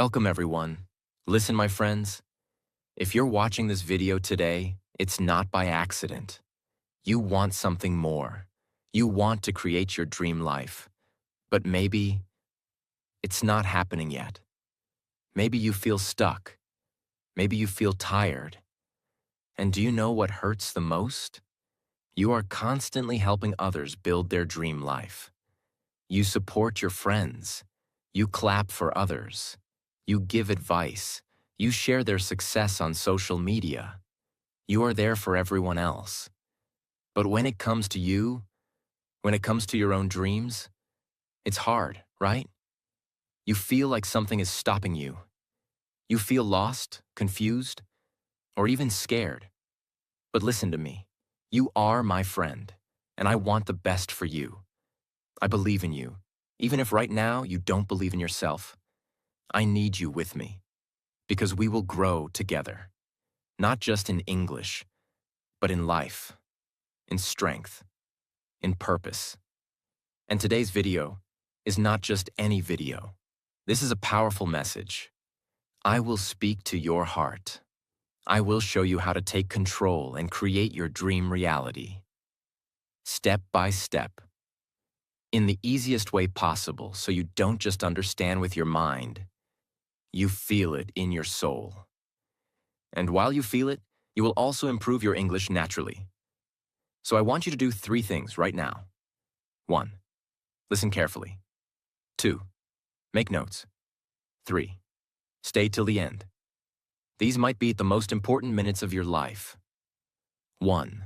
Welcome everyone. Listen, my friends, if you're watching this video today, it's not by accident. You want something more. You want to create your dream life. But maybe it's not happening yet. Maybe you feel stuck. Maybe you feel tired. And do you know what hurts the most? You are constantly helping others build their dream life. You support your friends. You clap for others. You give advice. You share their success on social media. You are there for everyone else. But when it comes to you, when it comes to your own dreams, it's hard, right? You feel like something is stopping you. You feel lost, confused, or even scared. But listen to me. You are my friend, and I want the best for you. I believe in you, even if right now you don't believe in yourself. I need you with me, because we will grow together, not just in English, but in life, in strength, in purpose. And today's video is not just any video. This is a powerful message. I will speak to your heart. I will show you how to take control and create your dream reality. Step by step. In the easiest way possible, so you don't just understand with your mind. You feel it in your soul. And while you feel it, you will also improve your English naturally. So I want you to do 3 things right now. 1. Listen carefully. 2. Make notes. 3. Stay till the end. These might be the most important minutes of your life. 1.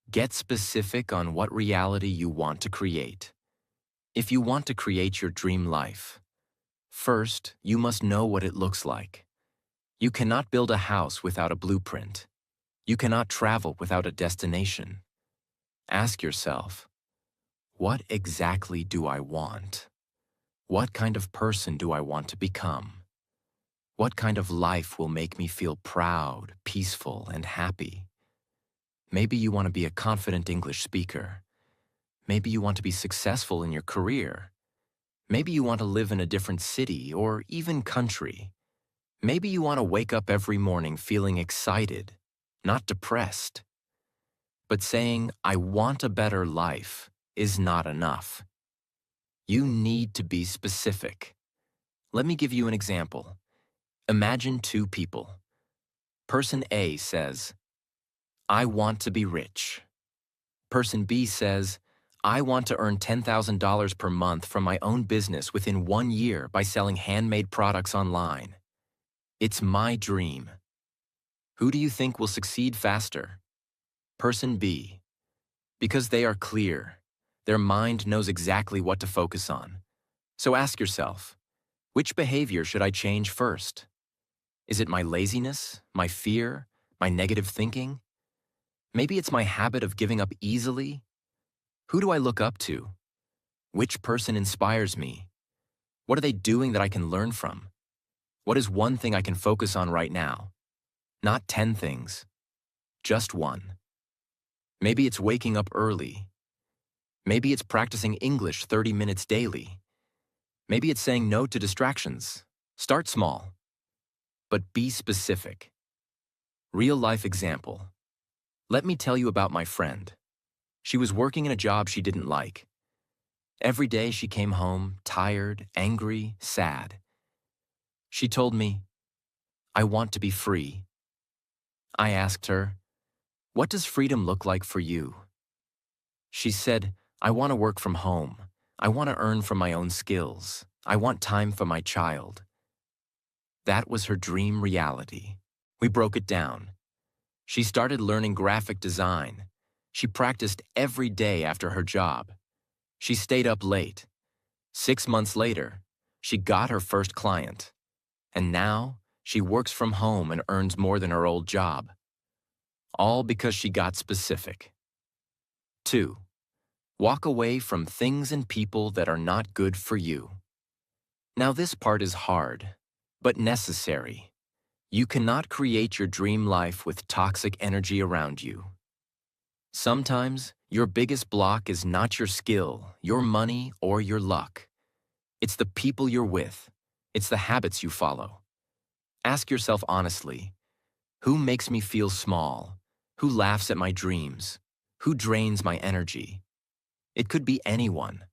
Get specific on what reality you want to create. If you want to create your dream life, first, you must know what it looks like. You cannot build a house without a blueprint. You cannot travel without a destination. Ask yourself, what exactly do I want? What kind of person do I want to become? What kind of life will make me feel proud, peaceful, and happy? Maybe you want to be a confident English speaker. Maybe you want to be successful in your career. Maybe you want to live in a different city or even country. Maybe you want to wake up every morning feeling excited, not depressed. But saying, I want a better life, is not enough. You need to be specific. Let me give you an example. Imagine 2 people. Person A says, I want to be rich. Person B says, I want to earn $10,000 per month from my own business within 1 year by selling handmade products online. It's my dream. Who do you think will succeed faster? Person B. Because they are clear. Their mind knows exactly what to focus on. So ask yourself, which behavior should I change first? Is it my laziness, my fear, my negative thinking? Maybe it's my habit of giving up easily. Who do I look up to? Which person inspires me? What are they doing that I can learn from? What is one thing I can focus on right now? Not 10 things, just 1. Maybe it's waking up early. Maybe it's practicing English 30 minutes daily. Maybe it's saying no to distractions. Start small, but be specific. Real-life example. Let me tell you about my friend. She was working in a job she didn't like. Every day she came home tired, angry, sad. She told me, I want to be free. I asked her, what does freedom look like for you? She said, I want to work from home. I want to earn from my own skills. I want time for my child. That was her dream reality. We broke it down. She started learning graphic design. She practiced every day after her job. She stayed up late. 6 months later, she got her first client. And now, she works from home and earns more than her old job. All because she got specific. 2. Walk away from things and people that are not good for you. Now this part is hard, but necessary. You cannot create your dream life with toxic energy around you. Sometimes, your biggest block is not your skill, your money, or your luck. It's the people you're with. It's the habits you follow. Ask yourself honestly, who makes me feel small? Who laughs at my dreams? Who drains my energy? It could be anyone.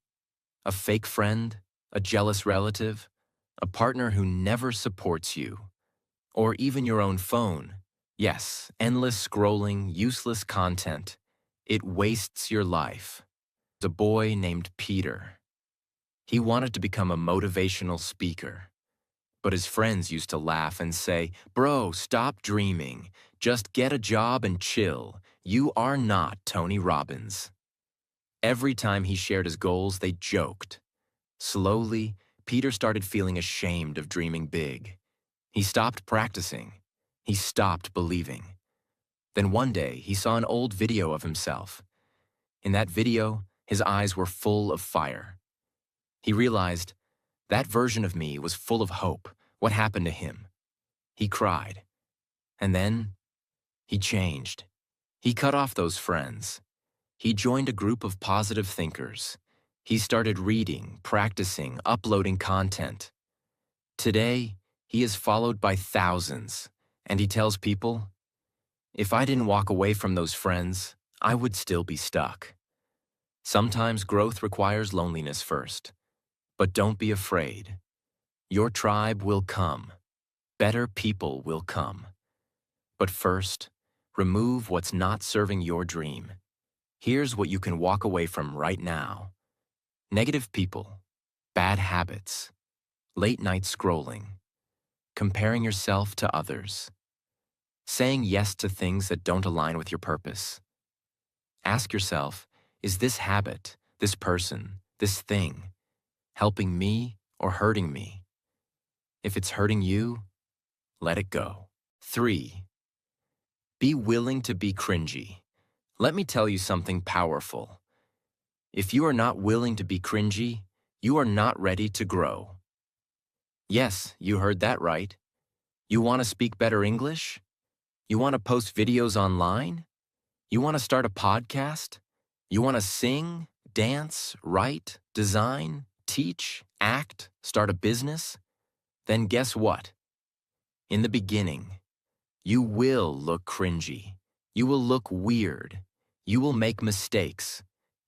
A fake friend, a jealous relative, a partner who never supports you, or even your own phone. Yes, endless scrolling, useless content. It wastes your life. There's a boy named Peter. He wanted to become a motivational speaker. But his friends used to laugh and say, "Bro, stop dreaming. Just get a job and chill. You are not Tony Robbins." Every time he shared his goals, they joked. Slowly, Peter started feeling ashamed of dreaming big. He stopped practicing. He stopped believing. Then one day, he saw an old video of himself. In that video, his eyes were full of fire. He realized, that version of me was full of hope. What happened to him? He cried. And then, he changed. He cut off those friends. He joined a group of positive thinkers. He started reading, practicing, uploading content. Today, he is followed by thousands, and he tells people, if I didn't walk away from those friends, I would still be stuck. Sometimes growth requires loneliness first, but don't be afraid. Your tribe will come. Better people will come. But first, remove what's not serving your dream. Here's what you can walk away from right now. Negative people, bad habits, late night scrolling, comparing yourself to others, saying yes to things that don't align with your purpose. Ask yourself, is this habit, this person, this thing, helping me or hurting me? If it's hurting you, let it go. 3. Be willing to be cringy. Let me tell you something powerful. If you are not willing to be cringy, you are not ready to grow. Yes, you heard that right. You want to speak better English? You want to post videos online? You want to start a podcast? You want to sing, dance, write, design, teach, act, start a business? Then guess what? In the beginning, you will look cringy. You will look weird. You will make mistakes.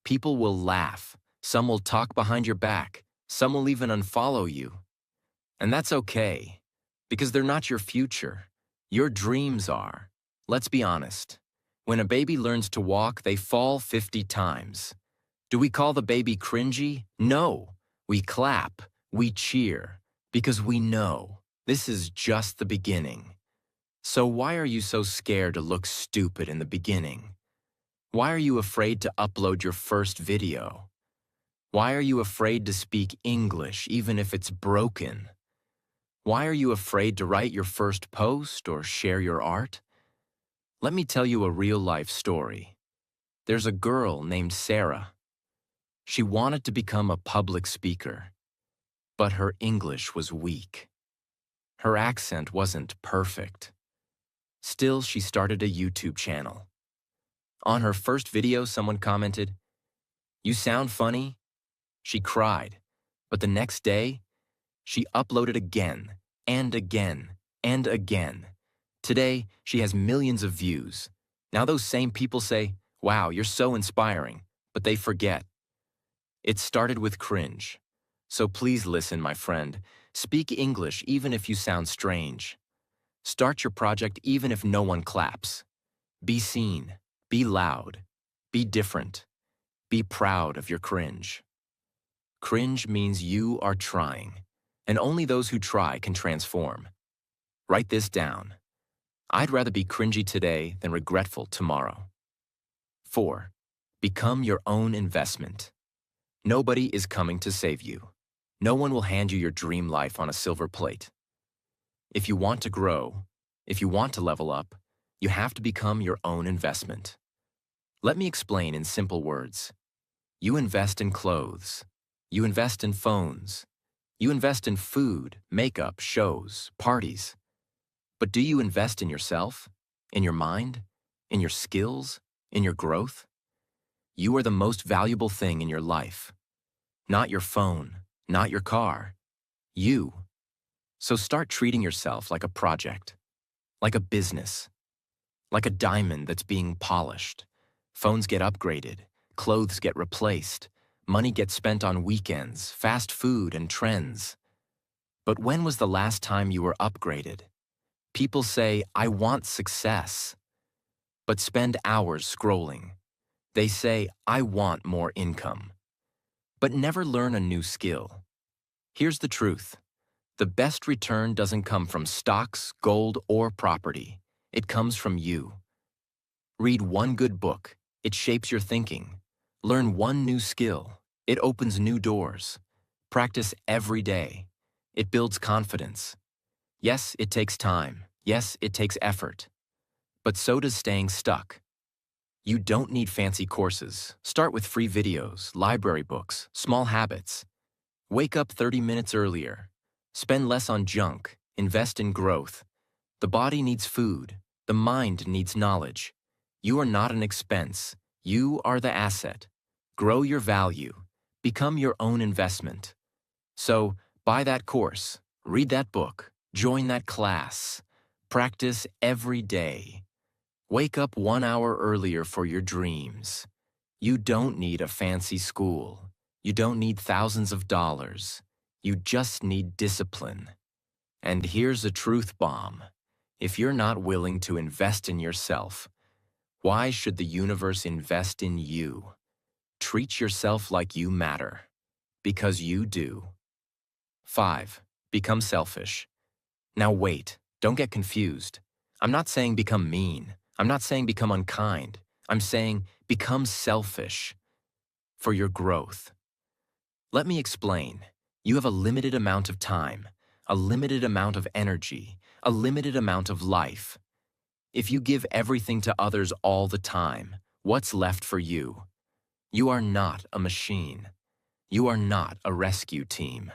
People will laugh. Some will talk behind your back. Some will even unfollow you. And that's okay, because they're not your future. Your dreams are. Let's be honest. When a baby learns to walk, they fall 50 times. Do we call the baby cringy? No. We clap. We cheer. Because we know this is just the beginning. So why are you so scared to look stupid in the beginning? Why are you afraid to upload your first video? Why are you afraid to speak English even if it's broken? Why are you afraid to write your first post or share your art? Let me tell you a real-life story. There's a girl named Sarah. She wanted to become a public speaker, but her English was weak. Her accent wasn't perfect. Still, she started a YouTube channel. On her first video, someone commented, "You sound funny." She cried, but the next day, she uploaded again, and again, and again. Today, she has millions of views. Now those same people say, "Wow, you're so inspiring," but they forget. It started with cringe. So please listen, my friend. Speak English even if you sound strange. Start your project even if no one claps. Be seen. Be loud. Be different. Be proud of your cringe. Cringe means you are trying, and only those who try can transform. Write this down. I'd rather be cringy today than regretful tomorrow. 4. Become your own investment. Nobody is coming to save you. No one will hand you your dream life on a silver plate. If you want to grow, if you want to level up, you have to become your own investment. Let me explain in simple words. You invest in clothes. You invest in phones. You invest in food, makeup, shows, parties. But do you invest in yourself? In your mind? In your skills? In your growth? You are the most valuable thing in your life. Not your phone, not your car. You. So start treating yourself like a project, like a business, like a diamond that's being polished. Phones get upgraded, clothes get replaced, money gets spent on weekends, fast food, and trends. But when was the last time you were upgraded? People say, I want success, but spend hours scrolling. They say, I want more income, but never learn a new skill. Here's the truth. The best return doesn't come from stocks, gold, or property. It comes from you. Read one good book. It shapes your thinking. Learn one new skill. It opens new doors. Practice every day. It builds confidence. Yes, it takes time. Yes, it takes effort. But so does staying stuck. You don't need fancy courses. Start with free videos, library books, small habits. Wake up 30 minutes earlier. Spend less on junk. Invest in growth. The body needs food. The mind needs knowledge. You are not an expense. You are the asset. Grow your value. Become your own investment. So, buy that course. Read that book. Join that class. Practice every day. Wake up 1 hour earlier for your dreams. You don't need a fancy school. You don't need thousands of dollars. You just need discipline. And here's a truth bomb. If you're not willing to invest in yourself, why should the universe invest in you? Treat yourself like you matter, because you do. 5. Become selfish. Now wait, don't get confused. I'm not saying become mean. I'm not saying become unkind. I'm saying become selfish for your growth. Let me explain. You have a limited amount of time, a limited amount of energy, a limited amount of life. If you give everything to others all the time, what's left for you? You are not a machine. You are not a rescue team.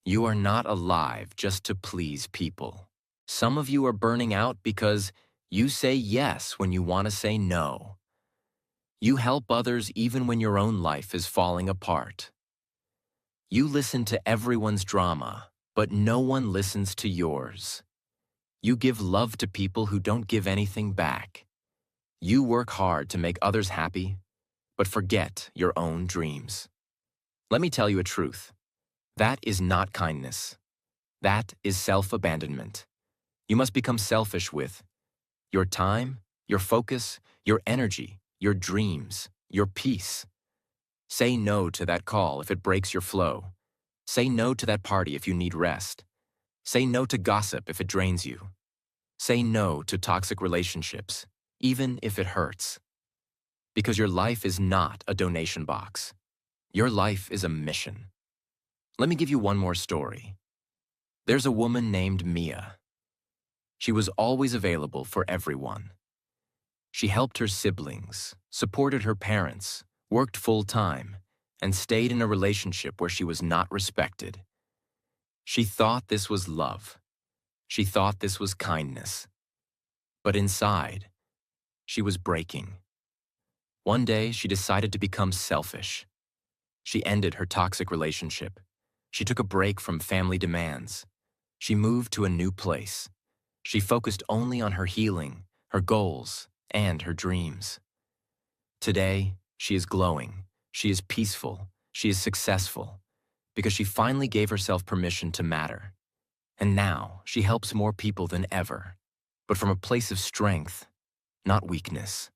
You are not alive just to please people. Some of you are burning out because you say yes when you want to say no. You help others even when your own life is falling apart. You listen to everyone's drama, but no one listens to yours. You give love to people who don't give anything back. You work hard to make others happy, but forget your own dreams. Let me tell you a truth. That is not kindness. That is self-abandonment. You must become selfish with your time, your focus, your energy, your dreams, your peace. Say no to that call if it breaks your flow. Say no to that party if you need rest. Say no to gossip if it drains you. Say no to toxic relationships, even if it hurts. Because your life is not a donation box. Your life is a mission. Let me give you one more story. There's a woman named Mia. She was always available for everyone. She helped her siblings, supported her parents, worked full-time, and stayed in a relationship where she was not respected. She thought this was love. She thought this was kindness. But inside, she was breaking. One day, she decided to become selfish. She ended her toxic relationship. She took a break from family demands. She moved to a new place. She focused only on her healing, her goals, and her dreams. Today, she is glowing. She is peaceful. She is successful because she finally gave herself permission to matter. And now, she helps more people than ever, but from a place of strength, not weakness.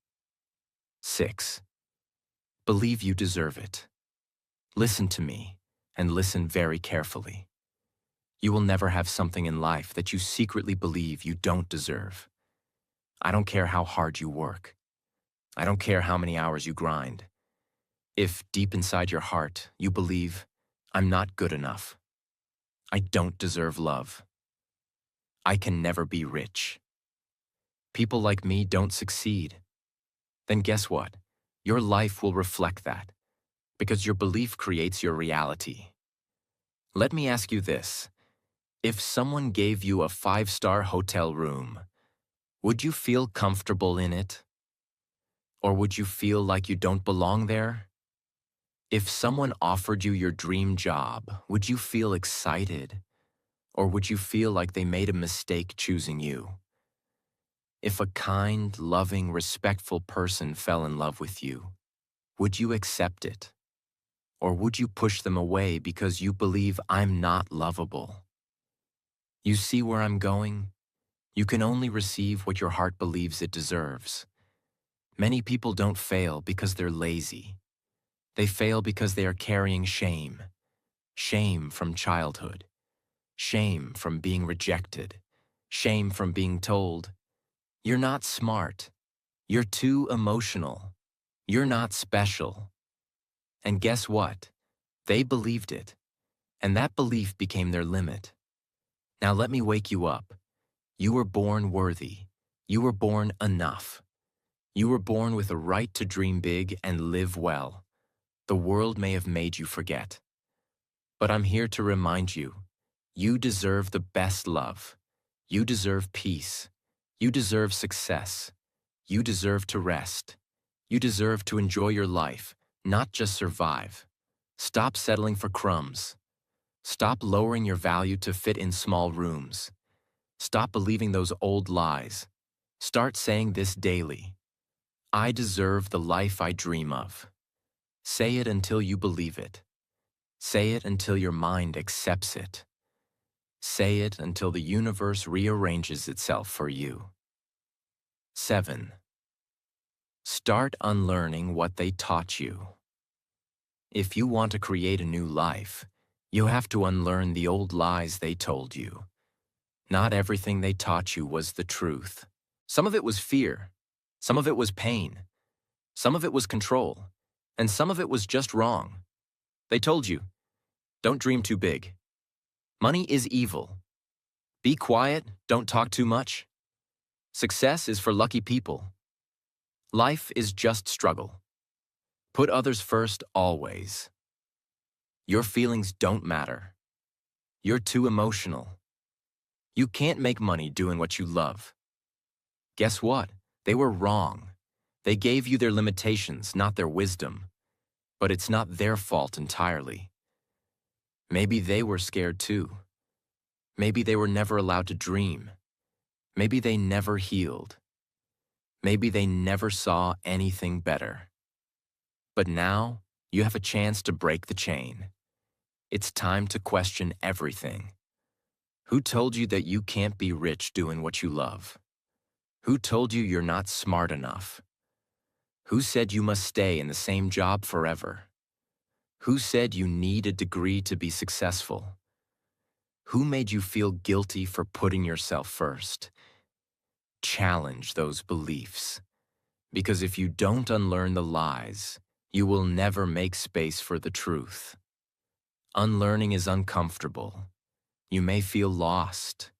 6. Believe you deserve it. Listen to me, and listen very carefully. You will never have something in life that you secretly believe you don't deserve. I don't care how hard you work. I don't care how many hours you grind. If deep inside your heart you believe, I'm not good enough. I don't deserve love. I can never be rich. People like me don't succeed. Then guess what? Your life will reflect that, because your belief creates your reality. Let me ask you this. If someone gave you a 5-star hotel room, would you feel comfortable in it? Or would you feel like you don't belong there? If someone offered you your dream job, would you feel excited? Or would you feel like they made a mistake choosing you? If a kind, loving, respectful person fell in love with you, would you accept it? Or would you push them away because you believe I'm not lovable? You see where I'm going? You can only receive what your heart believes it deserves. Many people don't fail because they're lazy. They fail because they are carrying shame. Shame from childhood. Shame from being rejected. Shame from being told, "You're not smart. You're too emotional. You're not special." And guess what? They believed it, and that belief became their limit. Now let me wake you up. You were born worthy. You were born enough. You were born with a right to dream big and live well. The world may have made you forget. But I'm here to remind you, you deserve the best love. You deserve peace. You deserve success. You deserve to rest. You deserve to enjoy your life, not just survive. Stop settling for crumbs. Stop lowering your value to fit in small rooms. Stop believing those old lies. Start saying this daily. I deserve the life I dream of. Say it until you believe it. Say it until your mind accepts it. Say it until the universe rearranges itself for you. 7. Start unlearning what they taught you. If you want to create a new life, you have to unlearn the old lies they told you. Not everything they taught you was the truth. Some of it was fear. Some of it was pain. Some of it was control. And some of it was just wrong. They told you, don't dream too big. Money is evil. Be quiet, don't talk too much. Success is for lucky people. Life is just struggle. Put others first always. Your feelings don't matter. You're too emotional. You can't make money doing what you love. Guess what? They were wrong. They gave you their limitations, not their wisdom. But it's not their fault entirely. Maybe they were scared too. Maybe they were never allowed to dream. Maybe they never healed. Maybe they never saw anything better. But now, you have a chance to break the chain. It's time to question everything. Who told you that you can't be rich doing what you love? Who told you you're not smart enough? Who said you must stay in the same job forever? Who said you need a degree to be successful? Who made you feel guilty for putting yourself first? Challenge those beliefs. Because if you don't unlearn the lies, you will never make space for the truth. Unlearning is uncomfortable. You may feel lost.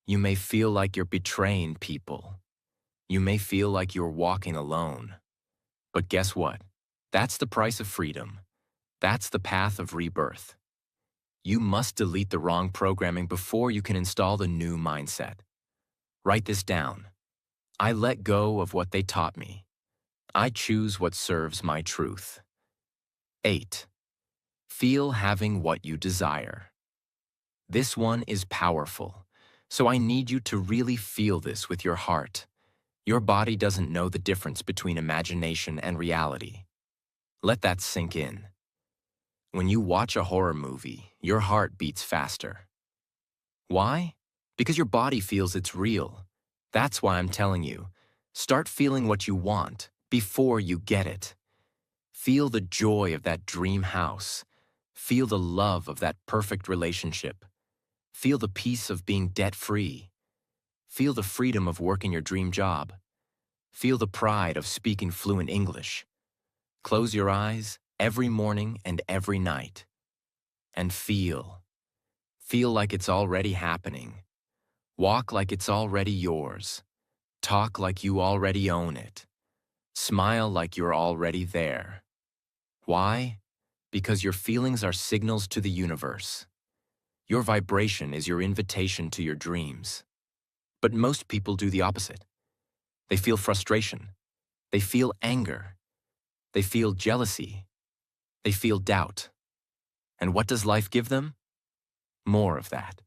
You may feel like you're betraying people. You may feel like you're walking alone. But guess what? That's the price of freedom. That's the path of rebirth. You must delete the wrong programming before you can install the new mindset. Write this down. I let go of what they taught me. I choose what serves my truth. 8. Feel having what you desire. This one is powerful, so I need you to really feel this with your heart. Your body doesn't know the difference between imagination and reality. Let that sink in. When you watch a horror movie, your heart beats faster. Why? Because your body feels it's real. That's why I'm telling you, start feeling what you want before you get it. Feel the joy of that dream house. Feel the love of that perfect relationship. Feel the peace of being debt-free. Feel the freedom of working your dream job. Feel the pride of speaking fluent English. Close your eyes every morning and every night. And feel. Feel like it's already happening. Walk like it's already yours. Talk like you already own it. Smile like you're already there. Why? Because your feelings are signals to the universe. Your vibration is your invitation to your dreams. But most people do the opposite. They feel frustration. They feel anger. They feel jealousy. They feel doubt. And what does life give them? More of that.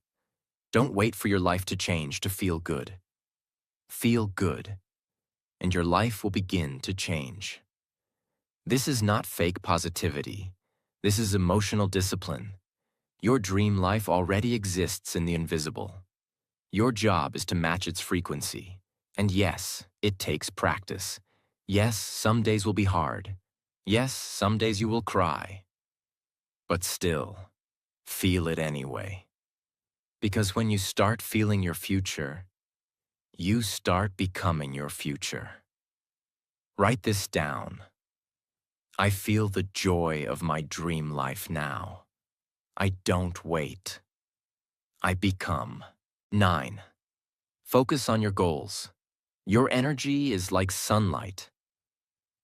Don't wait for your life to change to feel good. Feel good, and your life will begin to change. This is not fake positivity. This is emotional discipline. Your dream life already exists in the invisible. Your job is to match its frequency. And yes, it takes practice. Yes, some days will be hard. Yes, some days you will cry. But still, feel it anyway. Because when you start feeling your future, you start becoming your future. Write this down. I feel the joy of my dream life now. I don't wait. I become. 9. Focus on your goals. Your energy is like sunlight.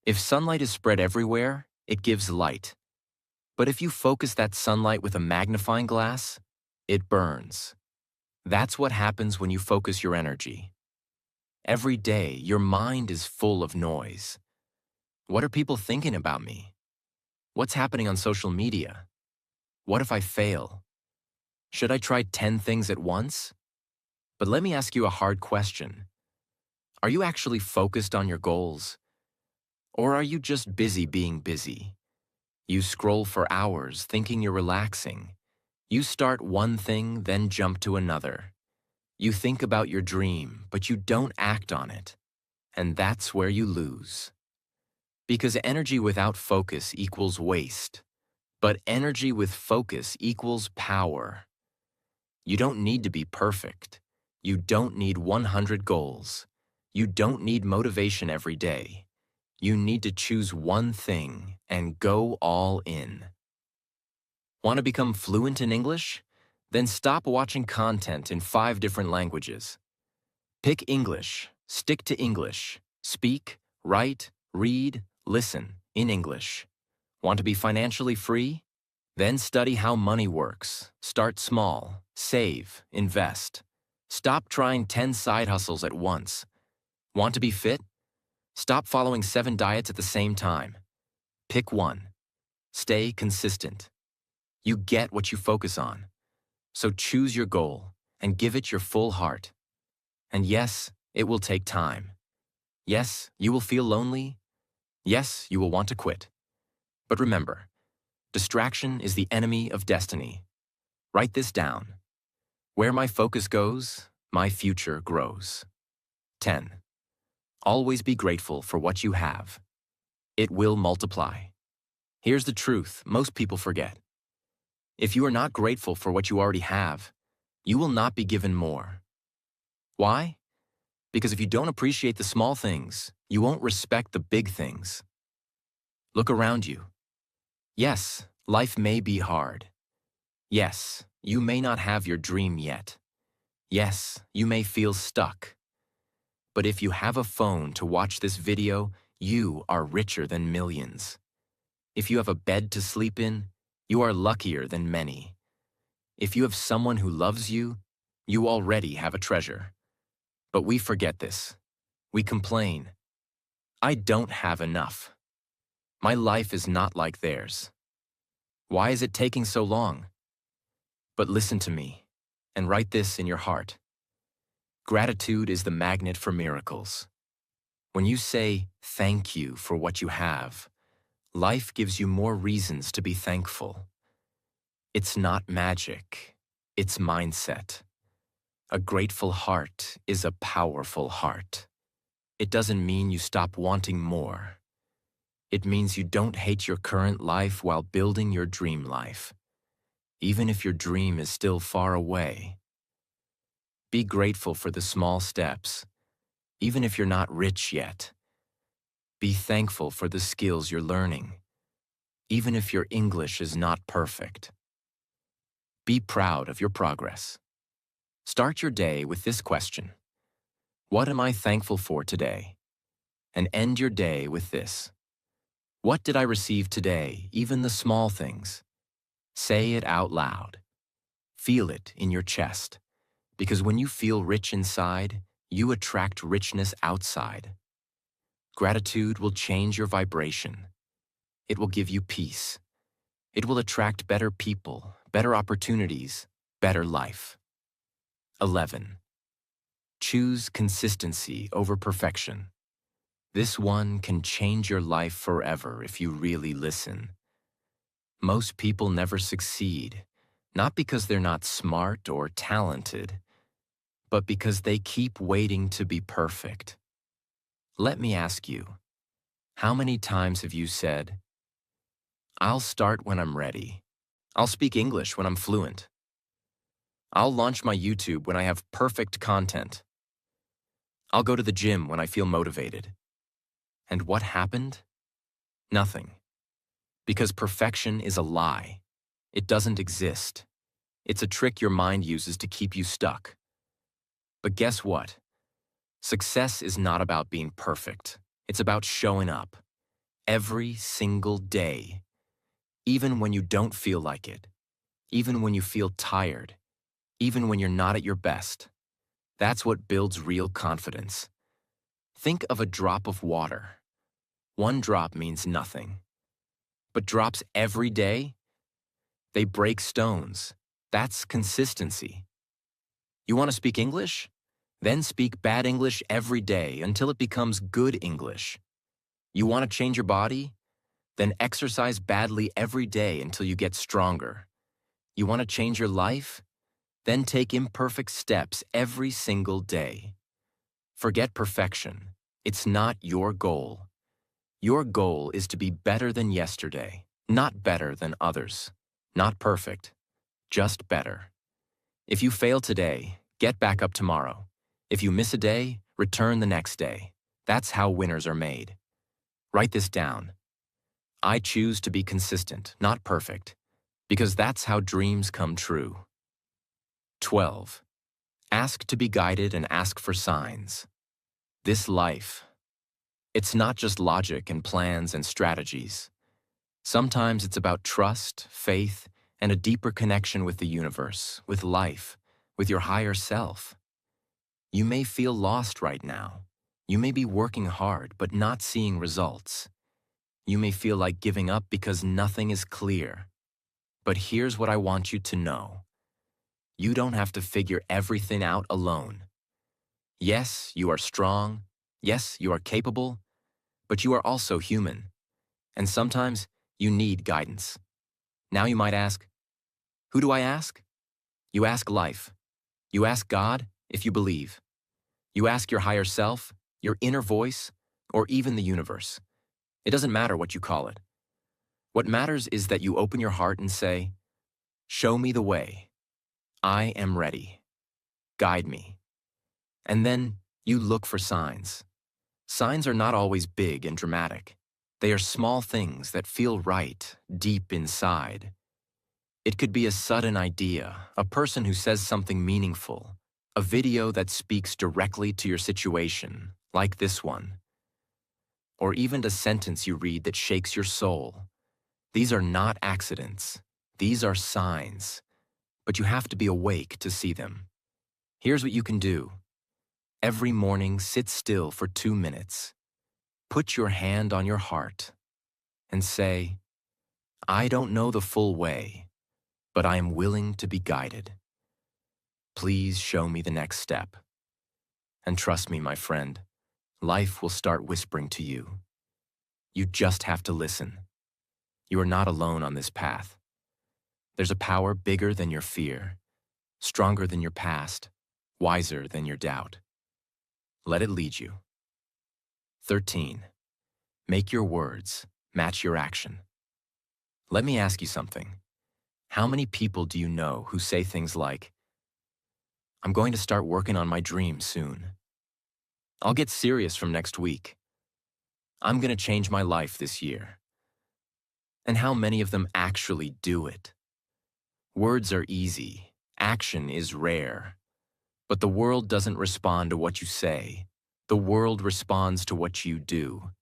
If sunlight is spread everywhere, it gives light. But if you focus that sunlight with a magnifying glass, it burns. That's what happens when you focus your energy. Every day, your mind is full of noise. What are people thinking about me? What's happening on social media? What if I fail? Should I try 10 things at once? But let me ask you a hard question. Are you actually focused on your goals? Or are you just busy being busy? You scroll for hours thinking you're relaxing. You start one thing, then jump to another. You think about your dream, but you don't act on it. And that's where you lose. Because energy without focus equals waste. But energy with focus equals power. You don't need to be perfect. You don't need 100 goals. You don't need motivation every day. You need to choose one thing and go all in. Want to become fluent in English? Then stop watching content in 5 different languages. Pick English, stick to English, speak, write, read, listen in English. Want to be financially free? Then study how money works. Start small, save, invest. Stop trying 10 side hustles at once. Want to be fit? Stop following 7 diets at the same time. Pick one. Stay consistent. You get what you focus on. So choose your goal and give it your full heart. And yes, it will take time. Yes, you will feel lonely. Yes, you will want to quit. But remember, distraction is the enemy of destiny. Write this down. Where my focus goes, my future grows. 10. Always be grateful for what you have. It will multiply. Here's the truth most people forget. If you are not grateful for what you already have, you will not be given more. Why? Because if you don't appreciate the small things, you won't respect the big things. Look around you. Yes, life may be hard. Yes, you may not have your dream yet. Yes, you may feel stuck. But if you have a phone to watch this video, you are richer than millions. If you have a bed to sleep in, you are luckier than many. If you have someone who loves you, you already have a treasure. But we forget this. We complain. I don't have enough. My life is not like theirs. Why is it taking so long? But listen to me, and write this in your heart. Gratitude is the magnet for miracles. When you say thank you for what you have, life gives you more reasons to be thankful. It's not magic, it's mindset. A grateful heart is a powerful heart. It doesn't mean you stop wanting more. It means you don't hate your current life while building your dream life, even if your dream is still far away. Be grateful for the small steps, even if you're not rich yet. Be thankful for the skills you're learning, even if your English is not perfect. Be proud of your progress. Start your day with this question. What am I thankful for today? And end your day with this. What did I receive today, even the small things? Say it out loud. Feel it in your chest, because when you feel rich inside, you attract richness outside. Gratitude will change your vibration. It will give you peace. It will attract better people, better opportunities, better life. 11. Choose consistency over perfection. This one can change your life forever if you really listen. Most people never succeed, not because they're not smart or talented, but because they keep waiting to be perfect. Let me ask you, how many times have you said, "I'll start when I'm ready. I'll speak English when I'm fluent. I'll launch my YouTube when I have perfect content. I'll go to the gym when I feel motivated." And what happened? Nothing. Because perfection is a lie. It doesn't exist. It's a trick your mind uses to keep you stuck. But guess what? Success is not about being perfect. It's about showing up every single day, even when you don't feel like it, even when you feel tired, even when you're not at your best. That's what builds real confidence. Think of a drop of water. One drop means nothing. But drops every day, they break stones. That's consistency. You want to speak English? Then speak bad English every day until it becomes good English. You want to change your body? Then exercise badly every day until you get stronger. You want to change your life? Then take imperfect steps every single day. Forget perfection. It's not your goal. Your goal is to be better than yesterday, not better than others. Not perfect, just better. If you fail today, get back up tomorrow. If you miss a day, return the next day. That's how winners are made. Write this down. I choose to be consistent, not perfect, because that's how dreams come true. 12. Ask to be guided and ask for signs. This life, it's not just logic and plans and strategies. Sometimes it's about trust, faith, and a deeper connection with the universe, with life, with your higher self. You may feel lost right now. You may be working hard but not seeing results. You may feel like giving up because nothing is clear. But here's what I want you to know. You don't have to figure everything out alone. Yes, you are strong. Yes, you are capable. But you are also human. And sometimes you need guidance. Now you might ask, who do I ask? You ask life. You ask God if you believe. You ask your higher self, your inner voice, or even the universe. It doesn't matter what you call it. What matters is that you open your heart and say, "Show me the way. I am ready. Guide me." And then you look for signs. Signs are not always big and dramatic. They are small things that feel right deep inside. It could be a sudden idea, a person who says something meaningful, a video that speaks directly to your situation, like this one, or even a sentence you read that shakes your soul. These are not accidents. These are signs, but you have to be awake to see them. Here's what you can do. Every morning, sit still for 2 minutes. Put your hand on your heart and say, "I don't know the full way, but I am willing to be guided. Please show me the next step." And trust me, my friend, life will start whispering to you. You just have to listen. You are not alone on this path. There's a power bigger than your fear, stronger than your past, wiser than your doubt. Let it lead you. 13. Make your words match your action. Let me ask you something. How many people do you know who say things like, "I'm going to start working on my dream soon. I'll get serious from next week. I'm going to change my life this year." And how many of them actually do it? Words are easy. Action is rare. But the world doesn't respond to what you say. The world responds to what you do.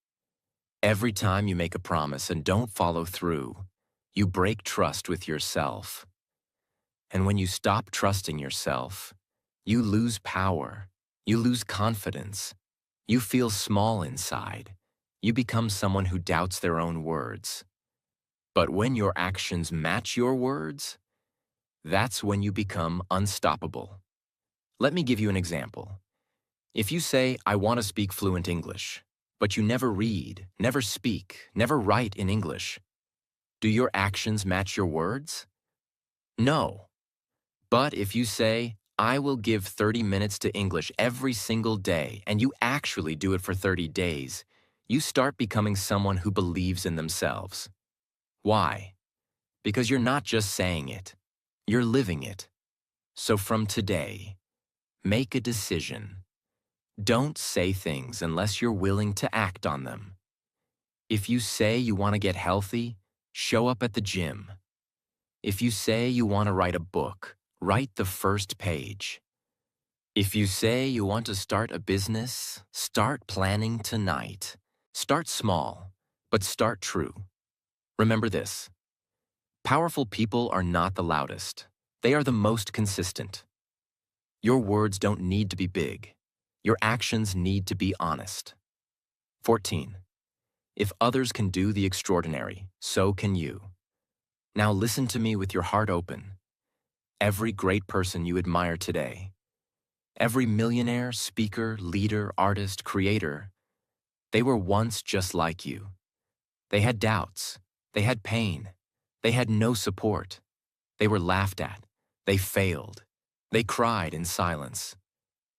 Every time you make a promise and don't follow through, you break trust with yourself. And when you stop trusting yourself, you lose power. You lose confidence. You feel small inside. You become someone who doubts their own words. But when your actions match your words, that's when you become unstoppable. Let me give you an example. If you say, I want to speak fluent English, but you never read, never speak, never write in English, do your actions match your words? No. But if you say, I will give 30 minutes to English every single day, and you actually do it for 30 days, you start becoming someone who believes in themselves. Why? Because you're not just saying it, you're living it. So from today, make a decision. Don't say things unless you're willing to act on them. If you say you want to get healthy, show up at the gym. If you say you want to write a book, write the first page. If you say you want to start a business, start planning tonight. Start small, but start true. Remember this: powerful people are not the loudest. They are the most consistent. Your words don't need to be big. Your actions need to be honest. 14. If others can do the extraordinary, so can you. Now listen to me with your heart open. Every great person you admire today, every millionaire, speaker, leader, artist, creator, they were once just like you. They had doubts. They had pain. They had no support. They were laughed at. They failed. They cried in silence.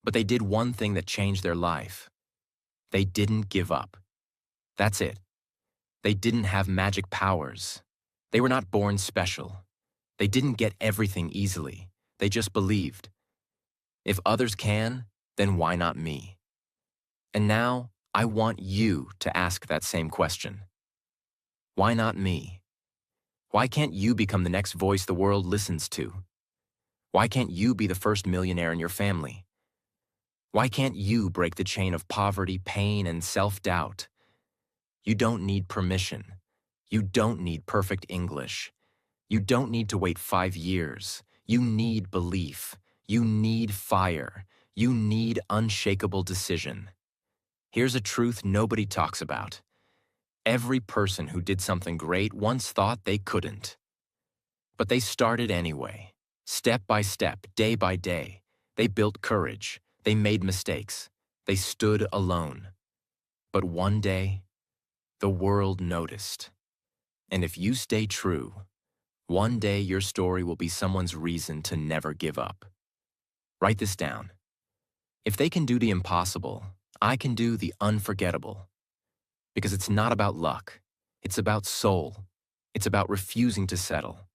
But they did one thing that changed their life. They didn't give up. That's it. They didn't have magic powers. They were not born special. They didn't get everything easily. They just believed. If others can, then why not me? And now, I want you to ask that same question. Why not me? Why can't you become the next voice the world listens to? Why can't you be the first millionaire in your family? Why can't you break the chain of poverty, pain, and self-doubt? You don't need permission. You don't need perfect English. You don't need to wait 5 years. You need belief. You need fire. You need unshakable decision. Here's a truth nobody talks about. Every person who did something great once thought they couldn't. But they started anyway. Step by step, day by day. They built courage. They made mistakes. They stood alone. But one day, the world noticed. And if you stay true, one day your story will be someone's reason to never give up. Write this down. If they can do the impossible, I can do the unforgettable. Because it's not about luck. It's about soul. It's about refusing to settle.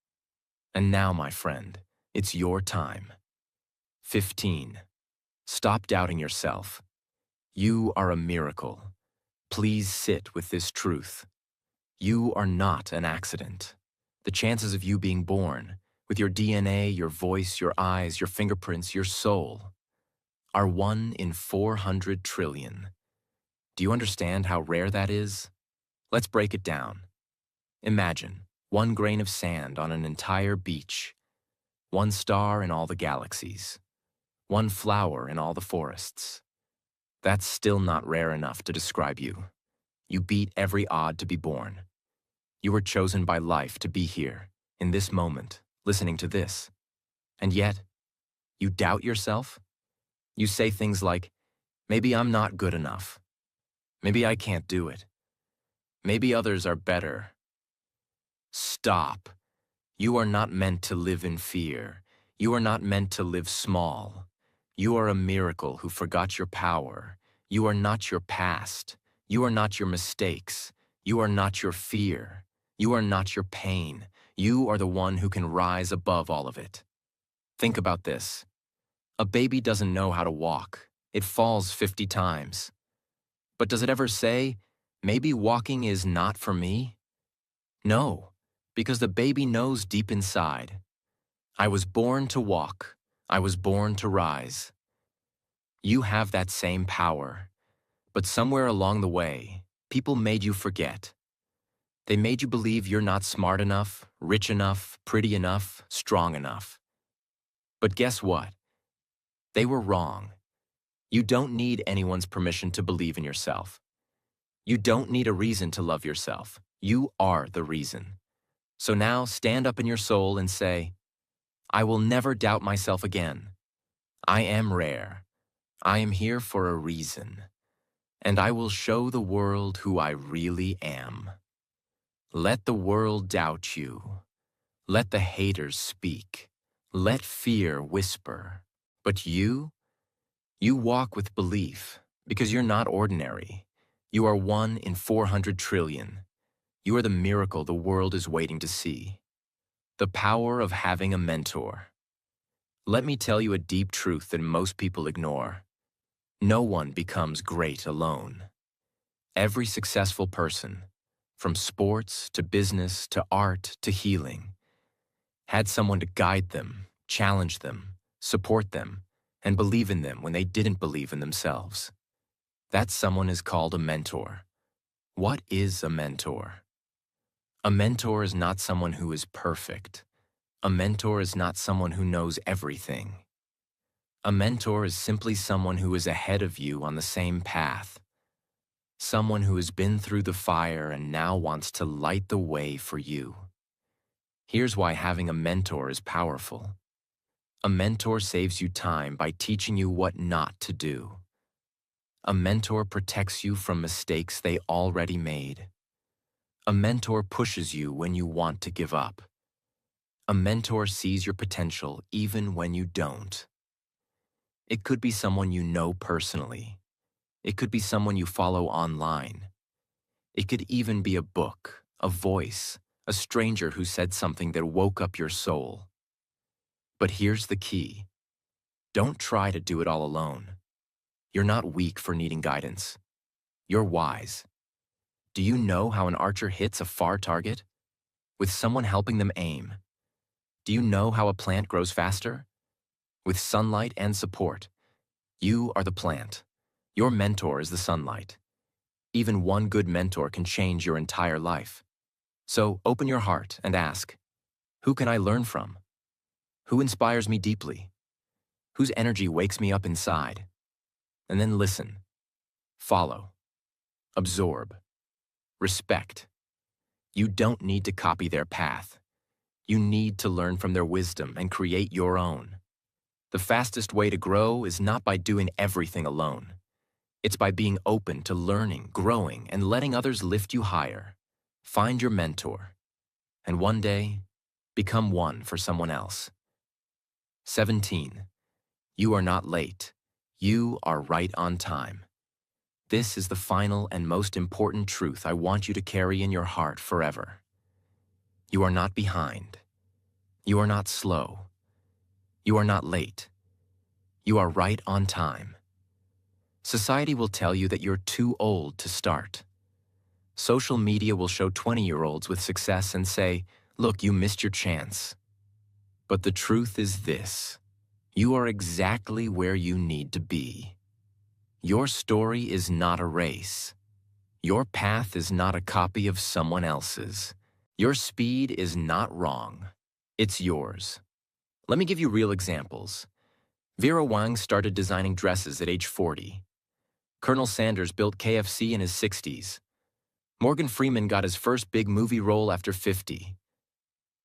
And now, my friend, it's your time. 15. Stop doubting yourself. You are a miracle. Please sit with this truth. You are not an accident. The chances of you being born, with your DNA, your voice, your eyes, your fingerprints, your soul, are 1 in 400 trillion. Do you understand how rare that is? Let's break it down. Imagine 1 grain of sand on an entire beach, 1 star in all the galaxies, 1 flower in all the forests. That's still not rare enough to describe you. You beat every odd to be born. You were chosen by life to be here, in this moment, listening to this. And yet, you doubt yourself? You say things like, maybe I'm not good enough. Maybe I can't do it. Maybe others are better. Stop. You are not meant to live in fear. You are not meant to live small. You are a miracle who forgot your power. You are not your past. You are not your mistakes. You are not your fear. You are not your pain. You are the one who can rise above all of it. Think about this. A baby doesn't know how to walk. It falls 50 times. But does it ever say, maybe walking is not for me? No, because the baby knows deep inside. I was born to walk. I was born to rise. You have that same power. But somewhere along the way, people made you forget. They made you believe you're not smart enough, rich enough, pretty enough, strong enough. But guess what? They were wrong. You don't need anyone's permission to believe in yourself. You don't need a reason to love yourself. You are the reason. So now stand up in your soul and say, I will never doubt myself again. I am rare. I am here for a reason, and I will show the world who I really am. Let the world doubt you. Let the haters speak. Let fear whisper. But you walk with belief, because you're not ordinary. You are 1 in 400 trillion. You are the miracle the world is waiting to see. The power of having a mentor. Let me tell you a deep truth that most people ignore. No one becomes great alone. Every successful person, from sports to business to art to healing, had someone to guide them, challenge them, support them, and believe in them when they didn't believe in themselves. That someone is called a mentor. What is a mentor? A mentor is not someone who is perfect. A mentor is not someone who knows everything. A mentor is simply someone who is ahead of you on the same path. Someone who has been through the fire and now wants to light the way for you. Here's why having a mentor is powerful. A mentor saves you time by teaching you what not to do. A mentor protects you from mistakes they already made. A mentor pushes you when you want to give up. A mentor sees your potential even when you don't. It could be someone you know personally. It could be someone you follow online. It could even be a book, a voice, a stranger who said something that woke up your soul. But here's the key. Don't try to do it all alone. You're not weak for needing guidance. You're wise. Do you know how an archer hits a far target? With someone helping them aim. Do you know how a plant grows faster? With sunlight and support. You are the plant. Your mentor is the sunlight. Even one good mentor can change your entire life. So open your heart and ask, who can I learn from? Who inspires me deeply? Whose energy wakes me up inside? And then listen, follow, absorb, respect. You don't need to copy their path. You need to learn from their wisdom and create your own. The fastest way to grow is not by doing everything alone. It's by being open to learning, growing, and letting others lift you higher. Find your mentor, and one day, become one for someone else. 17. You are not late. You are right on time. This is the final and most important truth I want you to carry in your heart forever. You are not behind. You are not slow. You are not late. You are right on time. Society will tell you that you're too old to start. Social media will show 20-year-olds with success and say, look, you missed your chance. But the truth is this. You are exactly where you need to be. Your story is not a race. Your path is not a copy of someone else's. Your speed is not wrong. It's yours. Let me give you real examples. Vera Wang started designing dresses at age 40. Colonel Sanders built KFC in his 60s. Morgan Freeman got his first big movie role after 50.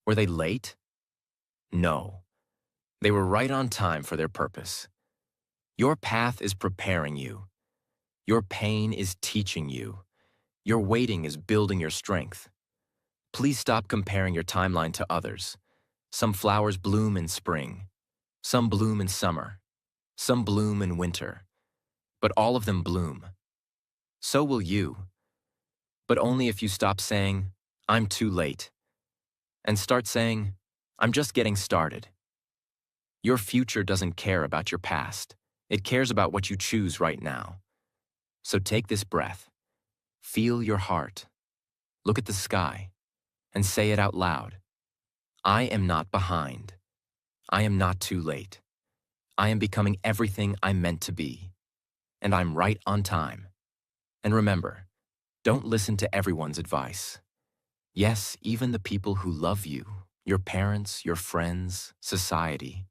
Were they late? No. They were right on time for their purpose. Your path is preparing you. Your pain is teaching you. Your waiting is building your strength. Please stop comparing your timeline to others. Some flowers bloom in spring. Some bloom in summer. Some bloom in winter. But all of them bloom. So will you. But only if you stop saying, I'm too late, and start saying, I'm just getting started. Your future doesn't care about your past. It cares about what you choose right now. So take this breath. Feel your heart. Look at the sky and say it out loud. I am not behind. I am not too late. I am becoming everything I'm meant to be. And I'm right on time. And remember, don't listen to everyone's advice. Yes, even the people who love you, your parents, your friends, society,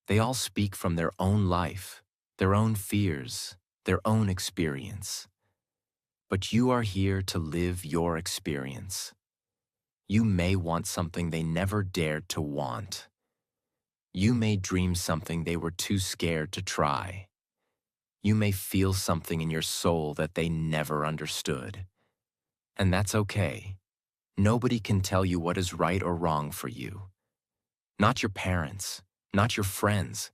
they all speak from their own life, their own fears, their own experience. But you are here to live your experience. You may want something they never dared to want. You may dream something they were too scared to try. You may feel something in your soul that they never understood. And that's okay. Nobody can tell you what is right or wrong for you. Not your parents, not your friends,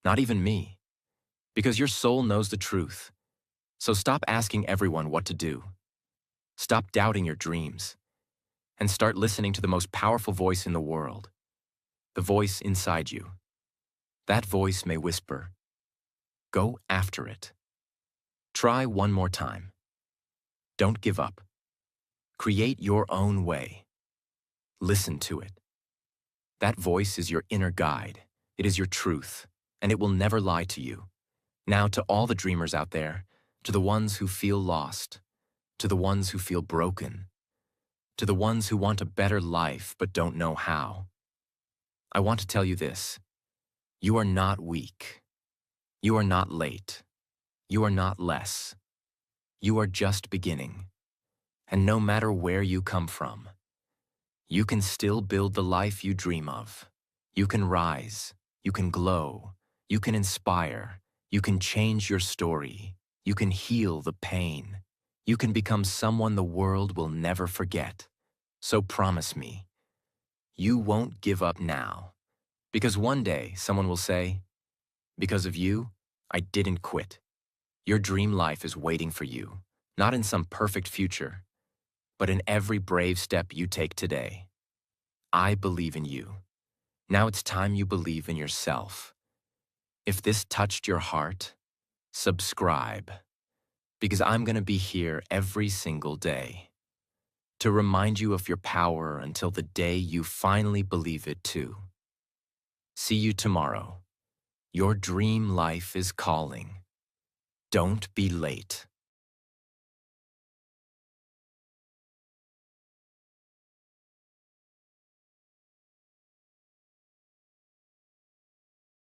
not even me. Because your soul knows the truth. So stop asking everyone what to do. Stop doubting your dreams. And start listening to the most powerful voice in the world. The voice inside you. That voice may whisper, "Go after it." Try one more time. Don't give up. Create your own way. Listen to it. That voice is your inner guide. It is your truth, and it will never lie to you. Now, to all the dreamers out there, to the ones who feel lost, to the ones who feel broken, to the ones who want a better life but don't know how, I want to tell you this. You are not weak. You are not late. You are not less. You are just beginning. And no matter where you come from, you can still build the life you dream of. You can rise. You can glow. You can inspire. You can change your story. You can heal the pain. You can become someone the world will never forget. So promise me, you won't give up now. Because one day someone will say, "Because of you, I didn't quit." Your dream life is waiting for you, not in some perfect future, but in every brave step you take today. I believe in you. Now it's time you believe in yourself. If this touched your heart, subscribe, because I'm going to be here every single day to remind you of your power until the day you finally believe it too. See you tomorrow. Your dream life is calling. Don't be late.